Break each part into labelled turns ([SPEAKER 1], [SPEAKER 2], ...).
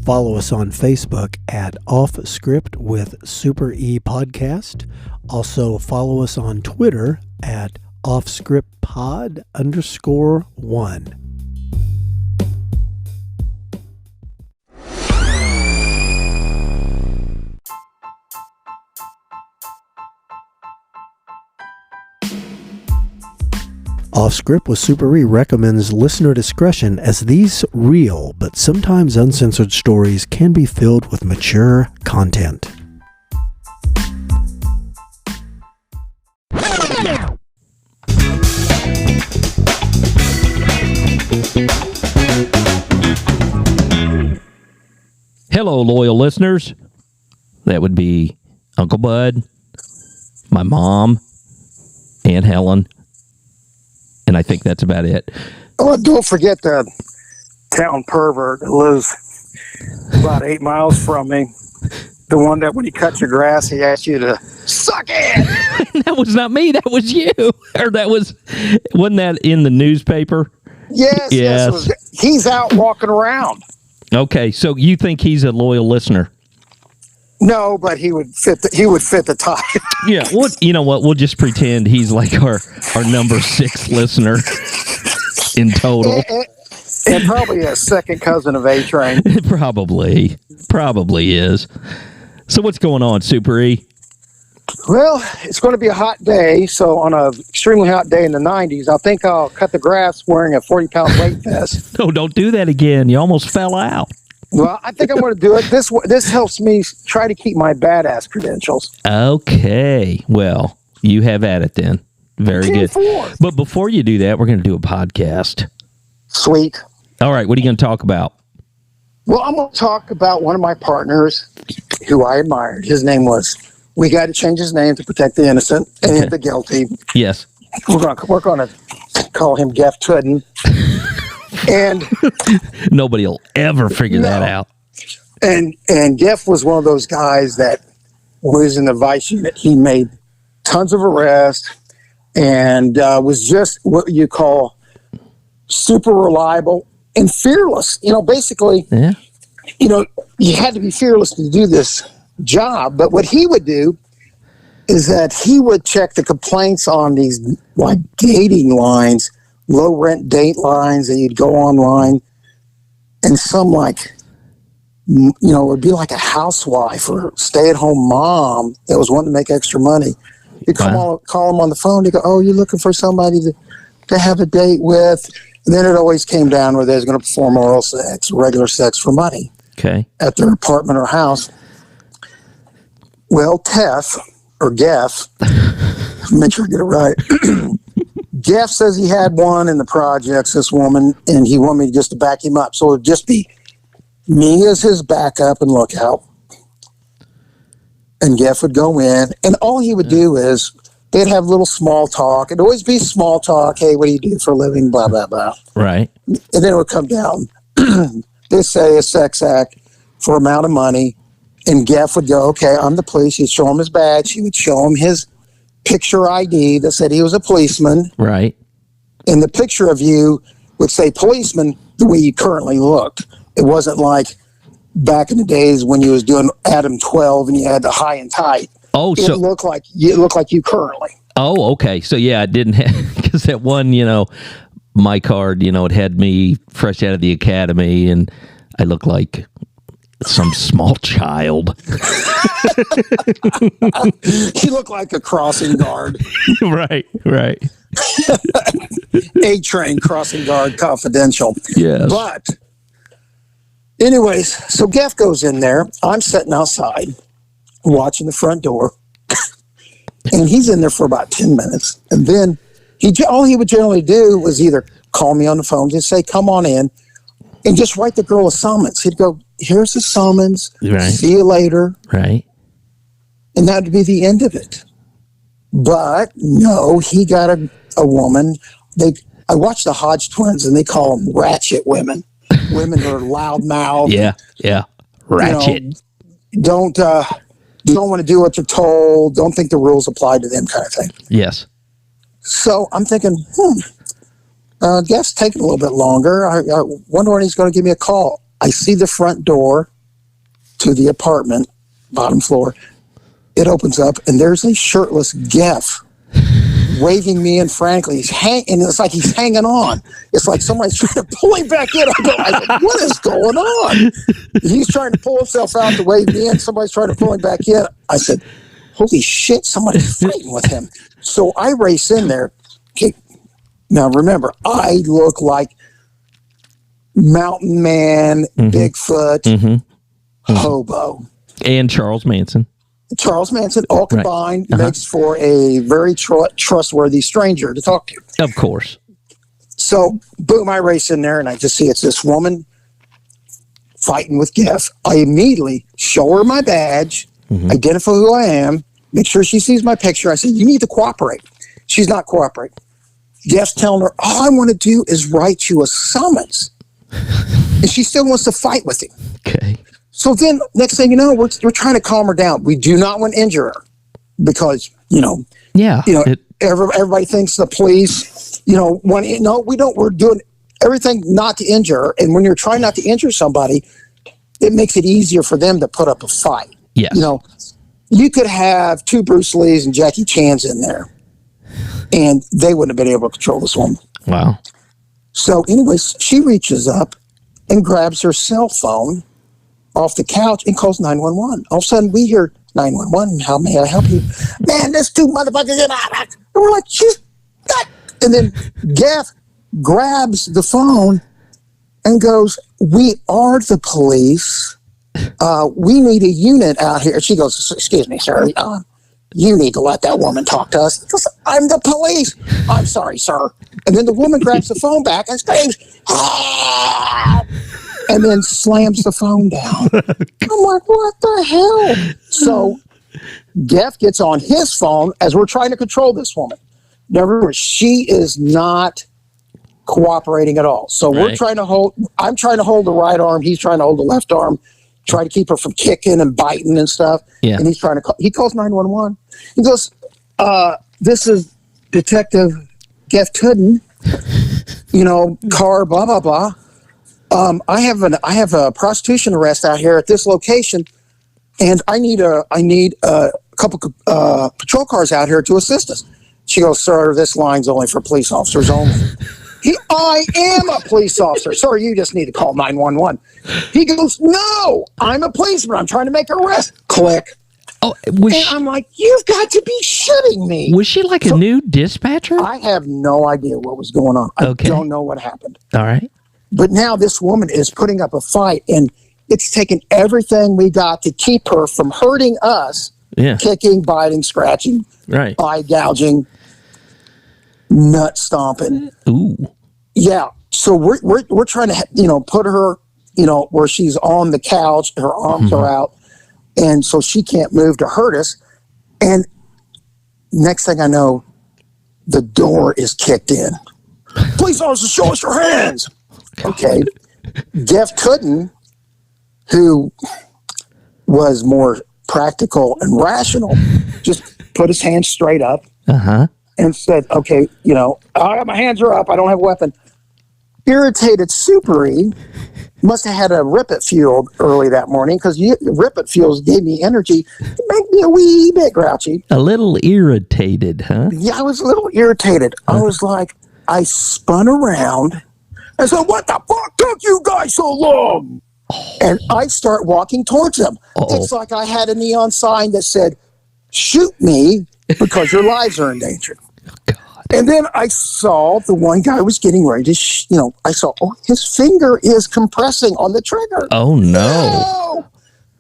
[SPEAKER 1] follow us on Facebook at Off Script with Super E Podcast. Also follow us on Twitter at offscriptpod_1. Off Script with Super E recommends listener discretion, as these real but sometimes uncensored stories can be filled with mature content.
[SPEAKER 2] Hello, loyal listeners. That would be Uncle Bud, my mom, Aunt Helen, and I think that's about it.
[SPEAKER 3] Oh, don't forget the town pervert that lives about 8 miles from me. The one that when he cuts your grass, he asks you to suck it.
[SPEAKER 2] That was not me. That was you. Or wasn't that in the newspaper?
[SPEAKER 3] Yes. He's out walking around.
[SPEAKER 2] Okay, so you think he's a loyal listener?
[SPEAKER 3] No, but he would fit the type.
[SPEAKER 2] Yeah, you know what? We'll just pretend he's like our number 6 listener in total.
[SPEAKER 3] And probably a second cousin of A-Train.
[SPEAKER 2] Probably is. So what's going on, Super E?
[SPEAKER 3] Well, it's going to be a hot day. So on an extremely hot day in the 90s, I think I'll cut the grass wearing a 40-pound weight vest.
[SPEAKER 2] No, don't do that again. You almost fell out.
[SPEAKER 3] Well, I think I'm going to do it. This helps me try to keep my badass credentials.
[SPEAKER 2] Okay. Well, you have at it then. Very good. But before you do that, we're going to do a podcast.
[SPEAKER 3] Sweet.
[SPEAKER 2] All right. What are you going to talk about?
[SPEAKER 3] Well, I'm going to talk about one of my partners who I admired. His name was, we got to change his name to protect the innocent and the guilty.
[SPEAKER 2] Yes.
[SPEAKER 3] We're going to call him Geff Tooden. And
[SPEAKER 2] nobody will ever figure that out.
[SPEAKER 3] And Geff was one of those guys that was in the vice unit. He made tons of arrests and was just what you call super reliable and fearless. You know, basically, you had to be fearless to do this job. But what he would do is that he would check the complaints on these like dating lines, low rent date lines that you'd go online, and some it would be like a housewife or stay at home mom that was wanting to make extra money. You call them on the phone. You go, "Oh, you're looking for somebody to have a date with," and then it always came down where they was going to perform oral sex, regular sex for money, at their apartment or house. Well, Geff, make sure I get it right. Geff says he had one in the projects, this woman, and he wanted me just to back him up. So it would just be me as his backup and lookout. And Geff would go in, and all he would do is they'd have little small talk. It'd always be small talk. Hey, what do you do for a living? Blah, blah, blah.
[SPEAKER 2] Right.
[SPEAKER 3] And then it would come down. They say a sex act for amount of money. And Geff would go, okay, I'm the police. He'd show him his badge. He would show him his picture ID that said he was a policeman.
[SPEAKER 2] Right.
[SPEAKER 3] And the picture of you would say policeman the way you currently looked. It wasn't like back in the days when you was doing Adam 12 and you had the high and tight.
[SPEAKER 2] Oh,
[SPEAKER 3] it looked like you currently.
[SPEAKER 2] Oh, okay. So yeah, I didn't have, because that one, my card, it had me fresh out of the academy and I looked like some small child.
[SPEAKER 3] He looked like a crossing guard.
[SPEAKER 2] Right.
[SPEAKER 3] A-Train crossing guard confidential.
[SPEAKER 2] Yes.
[SPEAKER 3] But anyways, so Geff goes in there. I'm sitting outside watching the front door. And he's in there for about 10 minutes. And then all he would generally do was either call me on the phone, just say, come on in, and just write the girl a summons. He'd go, here's the summons.
[SPEAKER 2] Right.
[SPEAKER 3] See you later.
[SPEAKER 2] Right.
[SPEAKER 3] And that would be the end of it. But no, he got a woman. I watched the Hodge twins, and they call them ratchet women. Women who are loudmouth.
[SPEAKER 2] Yeah. Ratchet.
[SPEAKER 3] Don't want to do what you're told. Don't think the rules apply to them, kind of thing.
[SPEAKER 2] Yes.
[SPEAKER 3] So I'm thinking, Geff's taking a little bit longer. I wonder when he's going to give me a call. I see the front door to the apartment, bottom floor. It opens up, and there's a shirtless Geff waving me in frantically. And it's like he's hanging on. It's like somebody's trying to pull him back in. I go, what is going on? He's trying to pull himself out to wave me in. Somebody's trying to pull him back in. I said, holy shit, somebody's fighting with him. So I race in there. Okay. Now remember, I look like Mountain Man, Bigfoot, hobo.
[SPEAKER 2] And Charles Manson.
[SPEAKER 3] Charles Manson, all combined, makes for a very trustworthy stranger to talk to.
[SPEAKER 2] Of course.
[SPEAKER 3] So, boom, I race in there, and I just see it's this woman fighting with Geff. I immediately show her my badge, identify who I am, make sure she sees my picture. I say, you need to cooperate. She's not cooperating. Geff's telling her, all I want to do is write you a summons. And she still wants to fight with him.
[SPEAKER 2] Okay.
[SPEAKER 3] So then, next thing you know, we're trying to calm her down. We do not want to injure her because, everybody thinks the police, we don't. We're doing everything not to injure her. And when you're trying not to injure somebody, it makes it easier for them to put up a fight.
[SPEAKER 2] Yes.
[SPEAKER 3] You could have 2 Bruce Lees and Jackie Chans in there, and they wouldn't have been able to control this woman.
[SPEAKER 2] Wow.
[SPEAKER 3] So anyways, she reaches up and grabs her cell phone off the couch and calls 911. All of a sudden, we hear 911. How may I help you? Man, there's 2 motherfuckers in our house. And we're like, she's not. And then Geff grabs the phone and goes, we are the police. We need a unit out here. She goes, excuse me, sir. You need to let that woman talk to us. He goes, I'm the police. I'm sorry, sir. And then the woman grabs the phone back and screams, ah! And then slams the phone down. I'm like, what the hell? So Geff gets on his phone as we're trying to control this woman. Now remember, she is not cooperating at all. So I'm trying to hold the right arm. He's trying to hold the left arm, try to keep her from kicking and biting and stuff.
[SPEAKER 2] Yeah.
[SPEAKER 3] And he calls 911. He goes, this is Detective Geff Tudden, car, blah, blah, blah. I have a prostitution arrest out here at this location, and I need a couple patrol cars out here to assist us. She goes, sir, this line's only for police officers only. I am a police officer. Sir, you just need to call 911. He goes, no, I'm a policeman. I'm trying to make an arrest. Click.
[SPEAKER 2] Oh,
[SPEAKER 3] I'm like, you've got to be shitting me.
[SPEAKER 2] Was she like a new dispatcher?
[SPEAKER 3] I have no idea what was going on. I don't know what happened.
[SPEAKER 2] All right.
[SPEAKER 3] But now this woman is putting up a fight, and it's taken everything we got to keep her from hurting us.
[SPEAKER 2] Yeah.
[SPEAKER 3] Kicking, biting, scratching, eye gouging, nut stomping.
[SPEAKER 2] Ooh.
[SPEAKER 3] Yeah. So we're trying to put her where she's on the couch, her arms are out, and so she can't move to hurt us. And next thing I know, the door is kicked in. Police officer, show us your hands. Okay. Geff Tudden, who was more practical and rational, just put his hands straight up and said, okay, my hands are up. I don't have a weapon. Irritated Super-E must have had a Rip-It fuel early that morning, because Rip-It fuels gave me energy to make me a wee bit grouchy.
[SPEAKER 2] A little irritated, huh?
[SPEAKER 3] Yeah, I was a little irritated. I was like, I spun around. I said, what the fuck took you guys so long? And I start walking towards them. It's like I had a neon sign that said, shoot me because your lives are in danger.
[SPEAKER 2] Oh, God.
[SPEAKER 3] And then I saw the one guy was getting ready to, I saw, his finger is compressing on the trigger.
[SPEAKER 2] Oh, no.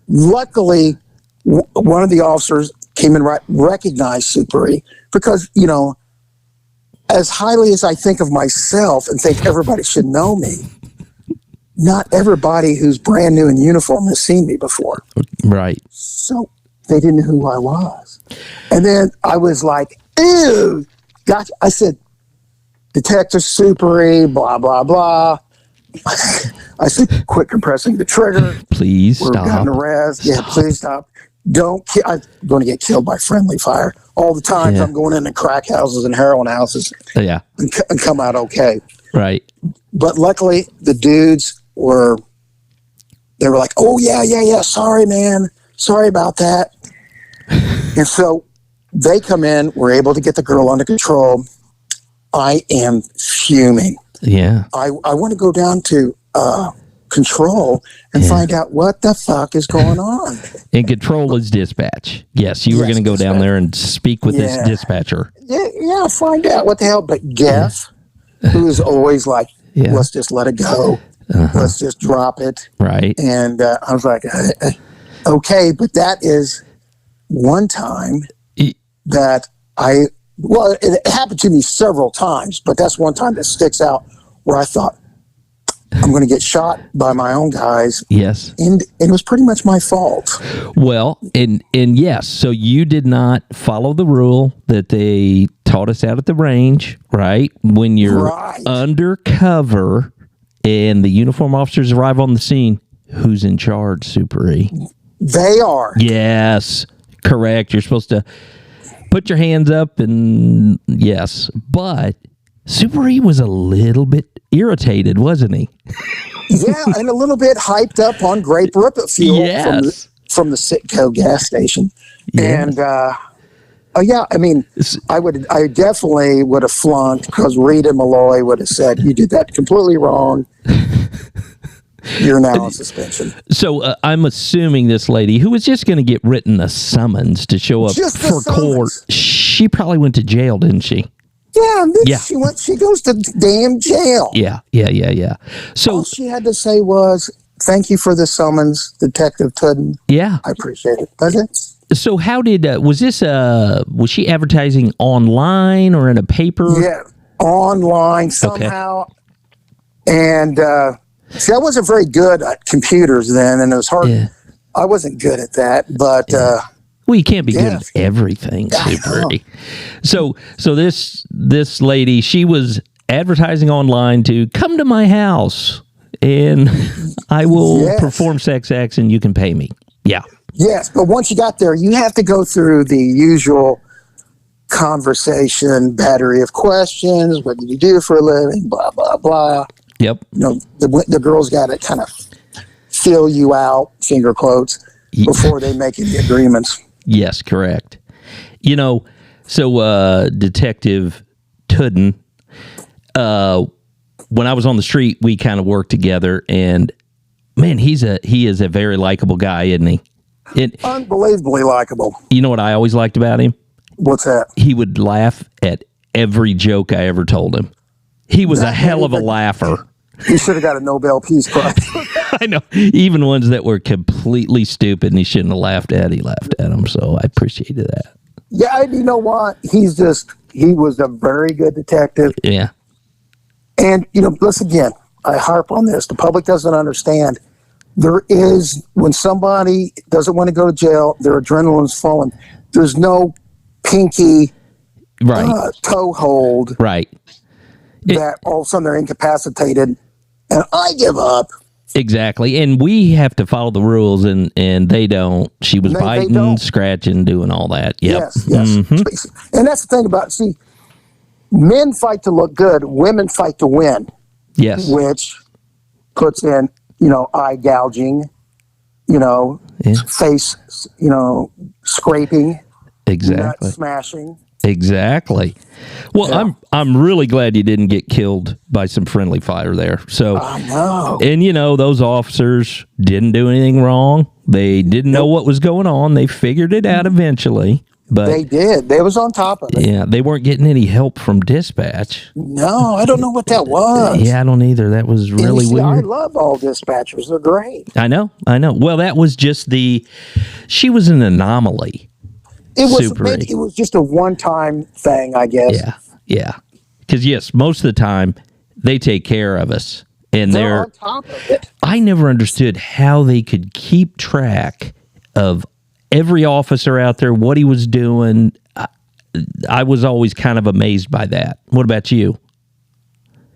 [SPEAKER 3] Luckily, one of the officers came and recognized Super-E because, as highly as I think of myself and think everybody should know me, not everybody who's brand new in uniform has seen me before.
[SPEAKER 2] Right.
[SPEAKER 3] So they didn't know who I was. And then I was like, ew, gotcha. I said, Detective Super-E, blah, blah, blah. I said, quit compressing the trigger.
[SPEAKER 2] Please stop.
[SPEAKER 3] We're going to arrest. Yeah, please stop. Don't kill. I'm going to get killed by friendly fire. All the times I'm going into crack houses and heroin houses and come out okay.
[SPEAKER 2] Right.
[SPEAKER 3] But luckily, the dudes were they were like, oh, yeah. Sorry, man. Sorry about that. And so they come in. We're able to get the girl under control. I am fuming.
[SPEAKER 2] Yeah.
[SPEAKER 3] I want to go down to control and find out what the fuck is going on.
[SPEAKER 2] And control is dispatch. Yes, you were going to go down there and speak with this dispatcher.
[SPEAKER 3] Yeah, find out what the hell. But Jeff, who is always like, let's just let it go. Let's just drop it.
[SPEAKER 2] Right.
[SPEAKER 3] And I was like, okay, but that is one time that it happened to me several times, but that's one time that sticks out where I thought, I'm going to get shot by my own guys.
[SPEAKER 2] Yes.
[SPEAKER 3] And it was pretty much my fault.
[SPEAKER 2] Well, and yes, so you did not follow the rule that they taught us out at the range, right? When you're undercover and the uniform officers arrive on the scene, who's in charge, Super E?
[SPEAKER 3] They are.
[SPEAKER 2] Yes, correct. You're supposed to put your hands up and yes, but Super E was a little bit irritated, wasn't he?
[SPEAKER 3] Yeah, and a little bit hyped up on grape ripple fuel from the Citgo gas station. Yes. And I mean, I definitely would have flunked because Rita Malloy would have said, you did that completely wrong. You're now on suspension.
[SPEAKER 2] So I'm assuming this lady, who was just going to get written a summons to show up for court, she probably went to jail, didn't she?
[SPEAKER 3] Yeah, she goes to damn jail.
[SPEAKER 2] Yeah. So
[SPEAKER 3] all she had to say was, thank you for the summons, Detective Tudden.
[SPEAKER 2] Yeah.
[SPEAKER 3] I appreciate it. That's it.
[SPEAKER 2] So how did, was she advertising online or in a paper?
[SPEAKER 3] Yeah, online somehow. Okay. And see, I wasn't very good at computers then, and it was hard. Yeah. I wasn't good at that, but...
[SPEAKER 2] Well, you can't be good at everything, Super. So this lady, she was advertising online to come to my house and I will perform sex acts and you can pay me. Yeah.
[SPEAKER 3] Yes, but once you got there, you have to go through the usual conversation, battery of questions. What do you do for a living? Blah, blah, blah.
[SPEAKER 2] Yep.
[SPEAKER 3] You know, the girls got to kind of fill you out, finger quotes, before they make any agreements.
[SPEAKER 2] Yes, correct. You know, so Detective Tudden, when I was on the street, we kind of worked together, and man, he is a very likable guy, isn't he?
[SPEAKER 3] Unbelievably likable.
[SPEAKER 2] You know what I always liked about him?
[SPEAKER 3] What's that?
[SPEAKER 2] He would laugh at every joke I ever told him. He was a hell of a laugher.
[SPEAKER 3] He should have got a Nobel Peace Prize.
[SPEAKER 2] I know. Even ones that were completely stupid and he shouldn't have laughed at, he laughed at them. So I appreciated that.
[SPEAKER 3] Yeah, you know what? He was a very good detective.
[SPEAKER 2] Yeah.
[SPEAKER 3] And, you know, listen again, I harp on this. The public doesn't understand. There is, when somebody doesn't want to go to jail, their adrenaline's flowing. There's no pinky toe hold.
[SPEAKER 2] Right.
[SPEAKER 3] That all of a sudden they're incapacitated and I give up.
[SPEAKER 2] Exactly. And we have to follow the rules and they don't. She was biting, scratching, doing all that. Yep.
[SPEAKER 3] Yes. Mm-hmm. And that's the thing about, see, men fight to look good, women fight to win.
[SPEAKER 2] Yes.
[SPEAKER 3] Which puts in, you know, eye gouging, you know, face, you know, scraping.
[SPEAKER 2] Exactly.
[SPEAKER 3] Nut smashing.
[SPEAKER 2] Exactly. Well, yeah. I'm really glad you didn't get killed by some friendly fire there. So
[SPEAKER 3] I know.
[SPEAKER 2] And you know, those officers didn't do anything wrong. They didn't know what was going on. They figured it out eventually. But
[SPEAKER 3] they did. They was on top of it.
[SPEAKER 2] Yeah, they weren't getting any help from dispatch.
[SPEAKER 3] No, I don't know what that was.
[SPEAKER 2] Yeah, I don't either. That was really weird.
[SPEAKER 3] I love all dispatchers. They're great.
[SPEAKER 2] I know. Well, that was just she was an anomaly.
[SPEAKER 3] It was just a one-time thing, I guess.
[SPEAKER 2] Yeah. Because, yes, most of the time, they take care of us. And they're
[SPEAKER 3] on top of it.
[SPEAKER 2] I never understood how they could keep track of every officer out there, what he was doing. I was always kind of amazed by that. What about you?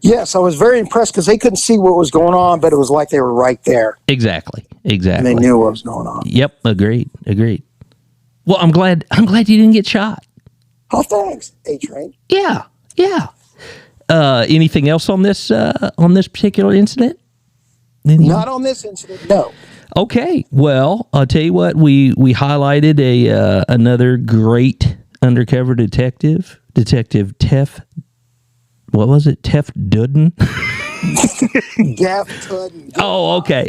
[SPEAKER 3] Yes, I was very impressed because they couldn't see what was going on, but it was like they were right there.
[SPEAKER 2] Exactly.
[SPEAKER 3] And they knew what was going on.
[SPEAKER 2] Yep, agreed. Well, I'm glad you didn't get shot.
[SPEAKER 3] Oh, thanks, A-Train.
[SPEAKER 2] Yeah. Anything else on this particular incident?
[SPEAKER 3] Not on this incident, no.
[SPEAKER 2] Okay, well, I'll tell you what, we highlighted another great undercover detective, Detective Teff. What was it? Teff Dudden?
[SPEAKER 3] Gaff Tudden.
[SPEAKER 2] Oh, okay.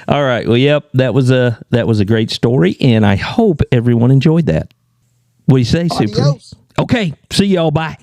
[SPEAKER 2] All right. Well, yep, that was a great story, and I hope everyone enjoyed that. What do you say, Super?
[SPEAKER 3] Adios.
[SPEAKER 2] Okay. See y'all. Bye.